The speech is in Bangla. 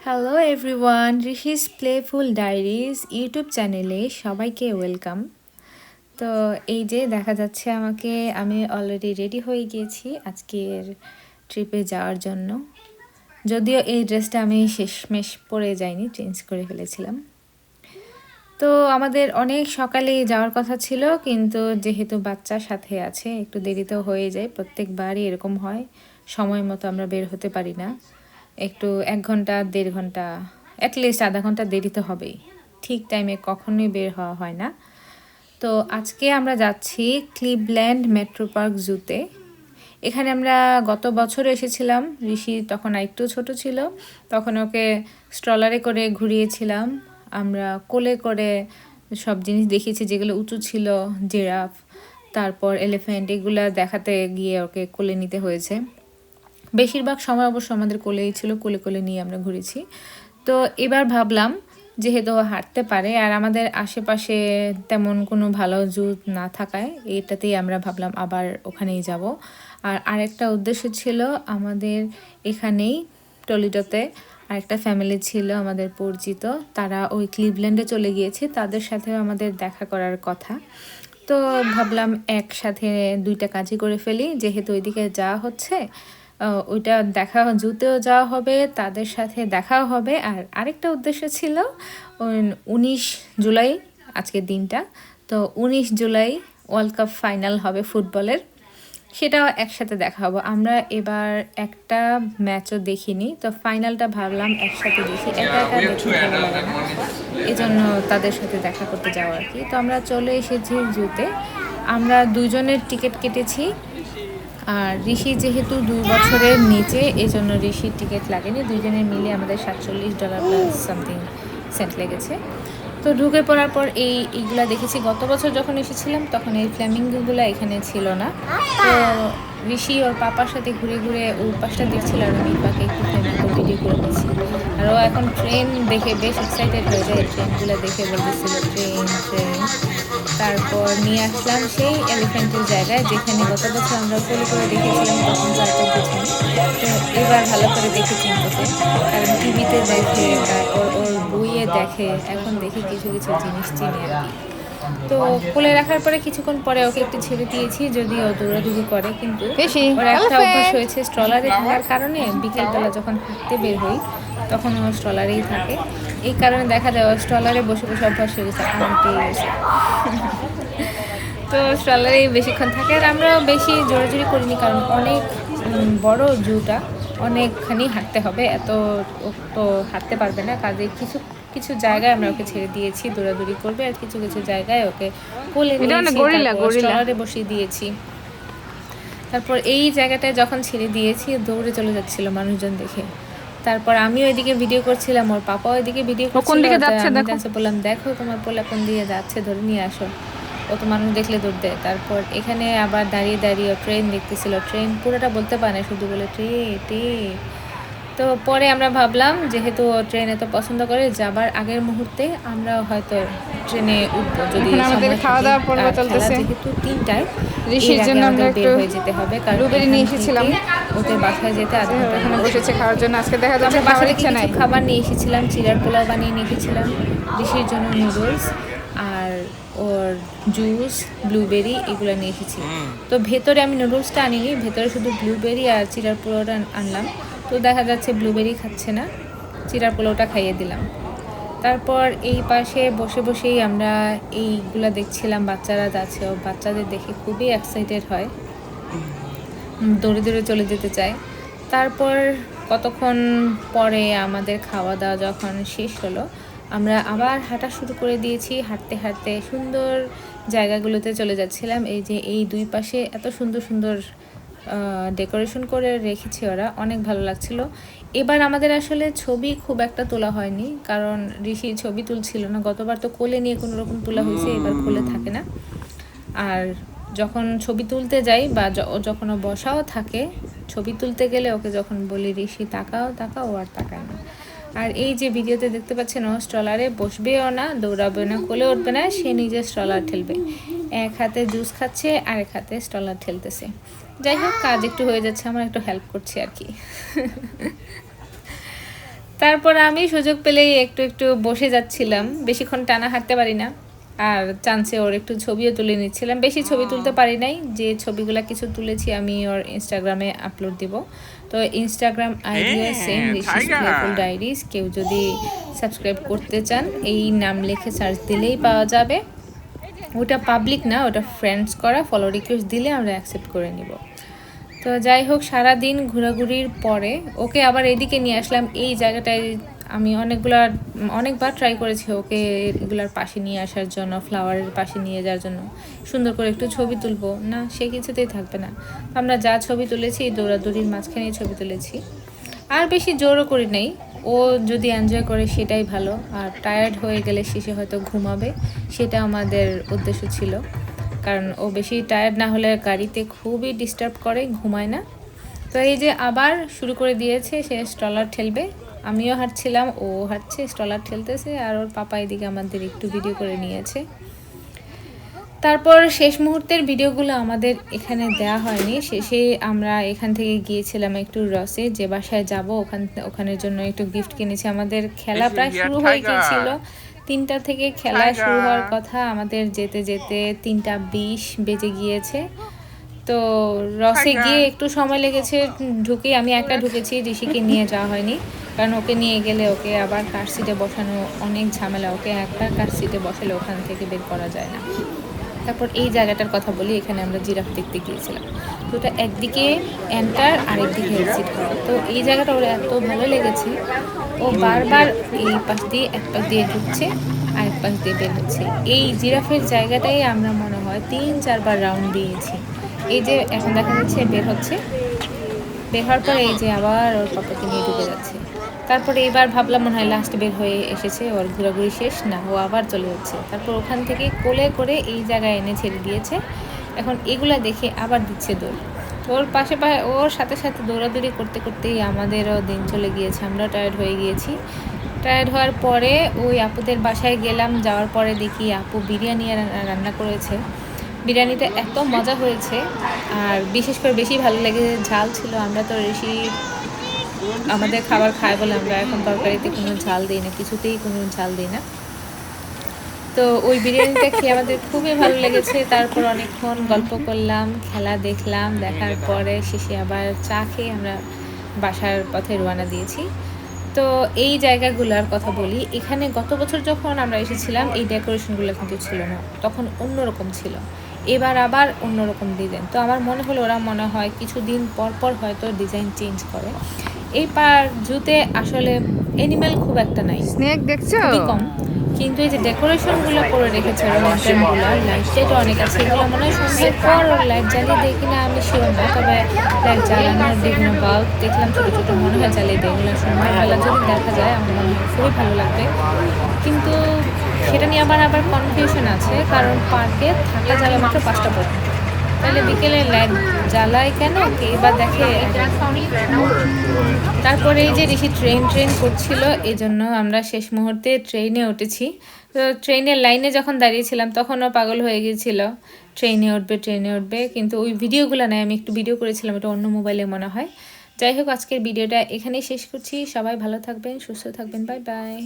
Hello everyone, Rishi's playful diaries YouTube চ্যানেলে সবাইকে ওয়েলকাম। তো এই যে দেখা যাচ্ছে আমাকে, আমি অলরেডি রেডি হয়ে গিয়েছি আজকের ট্রিপে যাওয়ার জন্য। যদিও এই ড্রেসটা আমি শেষমেশ পরে যাইনি, চেঞ্জ করে ফেলেছিলাম। তো আমাদের অনেক সকালে যাওয়ার কথা ছিল, কিন্তু যেহেতু বাচ্চার সাথে আছে একটু দেরিতেও হয়ে যায়। প্রত্যেকবারই এরকম হয়, সময় মতো আমরা বের হতে পারি না। একটু 1 ঘন্টা 1.5 ঘন্টা, অ্যাটলিস্ট আধা ঘন্টা দেরি তো হবেই। ঠিক টাইমে কখনোই বের হওয়া হয় না। তো আজকে আমরা যাচ্ছি ক্লিভল্যান্ড মেট্রো পার্ক জুতে। এখানে আমরা গত বছর এসেছিলাম, ঋষি তখন আরেকটু ছোট ছিল। তখন ওকে স্ট্রলারে করে ঘুরিয়েছিলাম, আমরা কোলে করে সব জিনিস দেখিয়েছি যেগুলো উঁচু ছিল, জিরাফ, তারপর এলিফ্যান্ট, এগুলো দেখাতে গিয়ে ওকে কোলে নিতে হয়েছে। বেশিরভাগ সময় অবশ্য আমাদের কোলেই ছিল, কোলে কোলে নিয়ে আমরা ঘুরেছি। তো এবার ভাবলাম যেহেতু হাঁটতে পারে আর আমাদের আশেপাশে তেমন কোনো ভালো জু না থাকায় এটাতেই আমরা ভাবলাম আবার ওখানেই যাব। আর আরেকটা উদ্দেশ্য ছিল, আমাদের এখানেই টলিডোতে আরেকটা ফ্যামিলি ছিল আমাদের পরিচিত, তারা ওই ক্লিভল্যান্ডে চলে গিয়েছে, তাদের সাথেও আমাদের দেখা করার কথা। তো ভাবলাম একসাথে 2টা কাজই করে ফেলি, যেহেতু ওইদিকে যাওয়া হচ্ছে, ওইটা দেখা, জুতেও যাওয়া হবে, তাদের সাথে দেখাও হবে। আর আরেকটা উদ্দেশ্য ছিল 19 জুলাই আজকের দিনটা, তো 19 জুলাই ওয়ার্ল্ড কাপ ফাইনাল হবে ফুটবলের, সেটাও একসাথে দেখা হবে। আমরা এবার একটা ম্যাচও দেখিনি, তো ফাইনালটা ভাবলাম একসাথে দেখি, একা একা দেখতে ভালো লাগে না, এই জন্য তাদের সাথে দেখা করতে যাওয়া আর কি। তো আমরা চলে এসেছি জুতে, আমরা 2জনের টিকিট কেটেছি। আর ঋষি যেহেতু 2 বছরের নিচে, এই জন্য ঋষির টিকিট লাগেনি, 2জনের মিলে আমাদের $47 প্লাস সামথিং সেন্ট লেগেছে। তো ঢুকে পড়ার পর এইগুলা দেখেছি। গত বছর যখন এসেছিলাম তখন এই ফ্ল্যামিঙ্গোগুলো এখানে ছিল না। তো ঋষি ওর পাপার সাথে ঘুরে ঘুরে ওই পাশটা দেখছিল, আর আমি পাকে একটু ফ্ল্যামিঙ্গো ভিডিও করে নিয়েছি। আর ও এখন ট্রেন দেখে বেশ এক্সাইটেড হয়ে যায়, ট্রেনগুলো দেখে বলতেছিল ট্রেন ট্রেন। তারপর নিয়ে আসলাম সেই এলিফ্যান্টের জায়গায়, যেখানে গত বছর আমরা কোলে করে দেখেছিলাম, তখন তারপর দেখিনি। তো এবার ভালো করে দেখে চিনতেছে, কারণ টিভিতে দেখে, তারপর ওর বইয়ে দেখে, এখন দেখে কিছু কিছু জিনিস চিনি আর কি। তো কোলে রাখার পরে কিছুক্ষণ পরে ওকে একটু ছেড়ে দিয়েছি, যদিও দৌড়াদৌড়ি করে, কিন্তু ওর একটা অভ্যাস হয়েছে স্ট্রলারে থাকার কারণে, বিকেলবেলা যখন হাঁটতে বের হই তখন ও স্ট্রলারেই থাকে। এই কারণে দেখা যায় ও স্ট্রলারে বসে বসে অভ্যাস হয়ে গেছে, আনতে গেছে। তো স্ট্রলারেই বেশিক্ষণ থাকে। আর আমরাও বেশি জোরাজুরি করিনি, কারণ অনেক বড় জুটা, অনেকখানি হাঁটতে হবে, এত তো হাঁটতে পারবে না। কাজে কিছু কিছু জায়গায় আমরা ওকে ছেড়ে দিয়েছি, দৌড়াদৌড়ি করবে, আর কিছু কিছু জায়গায় ওকে কোলে নিয়েছি, স্ট্রলারে বসিয়ে দিয়েছি। তারপর এই জায়গাটায় যখন ছেড়ে দিয়েছি দৌড়ে চলে যাচ্ছিল মানুষজন দেখে। তারপর আমিও এদিকে ভিডিও করছিলাম, ওর পাপাও এদিকে ভিডিও করছিল। আমি বললাম, দেখো তোমার পোলা কোন দিকে যাচ্ছে, ধরে নিয়ে আসো, ও তো মানুষ দেখলে দৌড় দেয়। তারপর এখানে আবার দাঁড়িয়ে দাঁড়িয়ে ট্রেন দেখতেছিল, ট্রেন পুরোটা বলতে পারে না, শুধু বলে ট্রে টে। তো পরে আমরা ভাবলাম যেহেতু ও ট্রেন এত পছন্দ করে, যাবার আগের মুহূর্তে আমরা হয়তো ট্রেনে উঠবো, যদি আমাদের খাওয়া দাওয়া পর্ব চলতেছে। যেহেতু 3টায় ঋষির জন্য আমরা একটু বের হয়ে যেতে হবে, কারণ ব্লুবেরি নিয়ে এসেছিলাম, ওদের বাসায় যেতে আধা ঘন্টা এখানে বসেছে খাওয়ার জন্য। আজকে দেখা যাচ্ছে খাওয়ার ইচ্ছা নাই, খাবার নিয়ে এসেছিলাম, চিড়ার পোলাও বানিয়ে নিয়ে এসেছিলাম, ঋষির জন্য নুডলস আর ওর জুস, ব্লুবেরি, এগুলো নিয়ে এসেছি। তো ভেতরে আমি নুডলসটা আনিনি, ভেতরে শুধু ব্লুবেরি আর চিড়ার পোলাওটা আনলাম। তো দেখা যাচ্ছে ব্লুবেরি খাচ্ছে না, চিড়ার পোলাওটা খাইয়ে দিলাম। তারপর এই পাশে বসে বসেই আমরা এইগুলা দেখছিলাম, বাচ্চারা যাচ্ছে, ও বাচ্চাদের দেখে খুবই এক্সাইটেড হয়, দৌড়ে দৌড়ে চলে যেতে চায়। তারপর কতক্ষণ পরে আমাদের খাওয়া দাওয়া যখন শেষ হলো, আমরা আবার হাঁটা শুরু করে দিয়েছি। হাঁটতে হাঁটতে সুন্দর জায়গাগুলোতে চলে যাচ্ছিলাম। এই যে এই 2 পাশে এত সুন্দর সুন্দর ডেকোরেশন করে রেখেছে ওরা, অনেক ভালো লাগছিল। এবার আমাদের আসলে ছবি খুব একটা তোলা হয়নি, কারণ ঋষি ছবি তুলছিল না। গতবার তো কোলে নিয়ে কোনো রকম তোলা হয়েছে, এবার কোলে থাকে না। আর যখন ছবি তুলতে যাই বা যখন ও বসাও থাকে, ছবি তুলতে গেলে ওকে যখন বলি ঋষি তাকাও তাকাও, ও আর তাকায় না। আর এই যে ভিডিওতে দেখতে পাচ্ছেন, ও স্ট্রলারে বসবেও না, দৌড়াবে না, কোলে উঠবে না, সে নিজে স্ট্রলার ঠেলবে। এক হাতে জুস খাচ্ছে, আরেক হাতে স্ট্রলার ঠেলতেছে। যাই হোক, কাজ একটু হয়ে যাচ্ছে, আমার একটু হেল্প করছি আর কি। তারপর আমি সুযোগ পেলেই একটু একটু বসে যাচ্ছিলাম, বেশিক্ষণ টানা হাঁটতে পারি না। আর চান্সে ওর একটু ছবিও তুলে নিচ্ছিলাম, বেশি ছবি তুলতে পারি নাই, যে ছবিগুলো কিছু তুলেছি আমি ওর ইনস্টাগ্রামে আপলোড দিব। তো ইনস্টাগ্রাম আইডিও সেম, ঋষিস প্লেফুল ডায়েরিজ। কেউ যদি সাবস্ক্রাইব করতে চান এই নাম লিখে সার্চ দিলেই পাওয়া যাবে। ওটা পাবলিক না, ওটা ফ্রেন্ডস করা, ফলো রিকোয়েস্ট দিলে আমরা অ্যাকসেপ্ট করে নিব। তো যাই হোক, সারাদিন ঘোরাঘুরির পরে ওকে আবার এদিকে নিয়ে আসলাম। এই জায়গাটায় আমি অনেকবার ট্রাই করেছি ওকে এগুলার পাশে নিয়ে আসার জন্য, ফ্লাওয়ারের পাশে নিয়ে যাওয়ার জন্য, সুন্দর করে একটু ছবি তুলবো না, সে কিছুতেই থাকবে না। আমরা যা ছবি তুলেছি দৌড়াদৌড়ির মাঝখানেই ছবি তুলেছি, আর বেশি জোরও করি নাই। ও যদি এনজয় করে সেটাই ভালো, আর টায়ার্ড হয়ে গেলে শেষে হয়তো ঘুমাবে, সেটা আমাদের উদ্দেশ্য ছিল। কারণ ও বেশি টায়ার্ড না হলে গাড়িতে খুবই ডিস্টার্ব করে, ঘুমায় না। তো এই যে আবার শুরু করে দিয়েছে, সে স্ট্রলার ঠেলবে। আমিও হাঁটছিলাম, ও হাঁটছে, স্ট্রলার ঠেলতেছে, আর ওর পাপা এদিকে আমাদের একটু ভিডিও করে নিয়েছে। তারপর শেষ মুহূর্তের ভিডিওগুলো আমাদের এখানে দেয়া হয়নি। শেষে আমরা এখান থেকে গিয়েছিলাম একটু রসে, যে বাসায় যাব ওখানের জন্য একটু গিফট কিনেছি। আমাদের খেলা প্রায় শুরু হয়ে গিয়েছিল, 3টা থেকে খেলা শুরু হওয়ার কথা, আমাদের যেতে যেতে 3:20 বেজে গিয়েছে। তো রসে গিয়ে একটু সময় লেগেছে ঢুকে, আমি একা ঢুকেছি, ঋষিকে নিয়ে যাওয়া হয়নি। কারণ ওকে নিয়ে গেলে ওকে আবার কার সিটে বসানো অনেক ঝামেলা, ওকে একবার কার সিটে বসালে ওখান থেকে বের করা যায় না। তারপর এই জায়গাটার কথা বলি, এখানে আমরা জিরাফ দেখতে গিয়েছিলাম। তো ওটা একদিকে এন্টার, আরেকদিকে এক্সিট হয়। তো এই জায়গাটা ওর এত ভালো লেগেছে, ও বারবার এই পাশ দিয়ে এক পাশ দিয়ে ঢুকছে, আরেক পাশ দিয়ে বের হচ্ছে। এই জিরাফের জায়গাটাই আমরা মনে হয় 3-4 বার রাউন্ড দিয়েছি। এই যে এখন দেখা যাচ্ছে বের হচ্ছে, বের হওয়ার পরে এই যে আবার ওর পাপাকে নিয়ে ঢুকে যাচ্ছে। তারপরে এবার ভাবলাম মনে হয় লাস্ট বের হয়ে এসেছে, ওর ঘোরাঘুরি শেষ, না ও আবার চলে যাচ্ছে। তারপর ওখান থেকে কোলে করে এই জায়গায় এনে ছেড়ে দিয়েছে। এখন এগুলা দেখে আবার দিচ্ছে দৌড়। ওর পাশে ওর সাথে সাথে দৌড়াদৌড়ি করতে করতেই আমাদেরও দিন চলে গিয়েছে, আমরা টায়ার্ড হয়ে গিয়েছি। টায়ার্ড হওয়ার পরে ওই আপুদের বাসায় গেলাম, যাওয়ার পরে দেখি আপু বিরিয়ানি রান্না করেছে। বিরিয়ানিটা এত মজা হয়েছে, আর বিশেষ করে বেশি ভালো লেগে ঝাল ছিল। আমরা তো বেশি আমাদের খাবার খায় বলে আমরা এখন তরকারিতে কোনো ঝাল দিই না, কিছুতেই কোনো ঝাল দিই না। তো ওই বিরিয়ানিটা খেয়ে আমাদের খুবই ভালো লেগেছে। তারপর অনেকক্ষণ গল্প করলাম, খেলা দেখলাম, দেখার পরে শেষে আবার চা খেয়ে আমরা বাসার পথে রওনা দিয়েছি। তো এই জায়গাগুলোর কথা বলি, এখানে গত বছর যখন আমরা এসেছিলাম এই ডেকোরেশনগুলো কিন্তু ছিল না, তখন অন্যরকম ছিল। এবার আবার অন্যরকম ডিজাইন। তো আমার মনে হলো ওরা মনে হয় কিছুদিন পর পর হয়তো ডিজাইন চেঞ্জ করে। এই জুতে আসলে অ্যানিমেল খুব একটা নাই, স্নেক দেখছো? খুবই কম। কিন্তু এই যে ডেকোরেশনগুলো করে রেখেছে ল্যান্টার্নগুলো, লাইটটাও অনেক আছে, এগুলো মনে হয় সন্ধ্যের পর লাইট জ্বালিয়ে দেয় কিনা আমি শিওর না, তবে লাইট জ্বালানোর বিভিন্ন বাল্ব দেখলাম ছোটো ছোটো, মনে হয় জ্বালিয়ে দেয়। এগুলো সন্ধ্যাবেলা যদি দেখা যায় আমার মনে হয় খুবই ভালো লাগবে। কিন্তু সেটা নিয়ে আবার কনফিউশন আছে, কারণ পার্কে থাকা যাবে মাত্র 5টা পর্যন্ত, তাহলে বিকেলে লাইট জ্বালায় কেন, কে বা দেখে। তারপরে এই যে ঋষি ট্রেন করছিল, এই জন্য আমরা শেষ মুহূর্তে ট্রেনে উঠেছি। তো ট্রেনের লাইনে যখন দাঁড়িয়েছিলাম তখনও পাগল হয়ে গিয়েছিল, ট্রেনে উঠবে, কিন্তু ওই ভিডিওগুলো নয়, আমি একটু ভিডিও করেছিলাম, এটা অন্য মোবাইলে মনে হয়। যাই হোক, আজকের ভিডিওটা এখানেই শেষ করছি। সবাই ভালো থাকবেন, সুস্থ থাকবেন, বাই বাই।